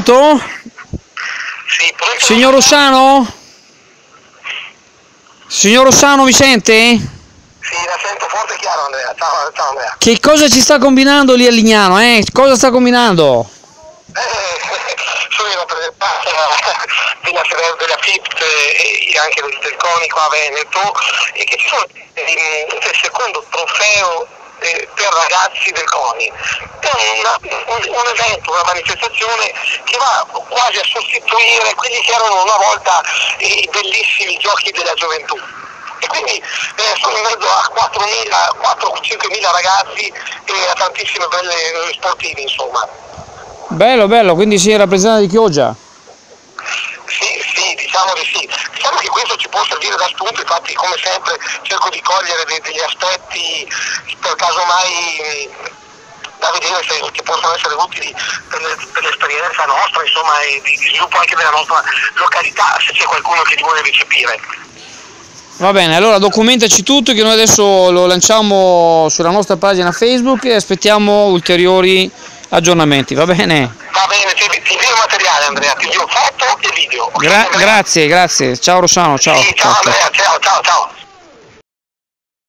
Pronto? Sì, pronto? Signor Rossano? Signor Rossano, mi sente? Sì, la sento forte e chiaro, Andrea. Ciao Andrea. Che cosa ci sta combinando lì a Lignano, Cosa sta combinando? Sono in rappresentanza della FIPT e anche del CONI qua a Veneto, e che ci sono il secondo trofeo per ragazzi del CONI. È un evento, una manifestazione che va quasi a sostituire quelli che erano una volta i bellissimi giochi della gioventù. E quindi sono in mezzo a 4-5 mila ragazzi e a tantissime belle sportivi, insomma. Bello, bello, quindi sei rappresentante di Chioggia? Sì, diciamo di sì. Diciamo che questo ci può servire da spunto, infatti come sempre cerco di cogliere degli aspetti per casomai da vedere che possono essere utili per l'esperienza nostra, insomma, e di sviluppo anche della nostra località, se c'è qualcuno che li vuole recepire. Va bene, allora documentaci tutto, che noi adesso lo lanciamo sulla nostra pagina Facebook e aspettiamo ulteriori aggiornamenti, va bene? Va bene, ti invio il materiale, Andrea, ti invio foto e video. Okay, Grazie, ciao Rossano, ciao. Sì, ciao Andrea, ciao.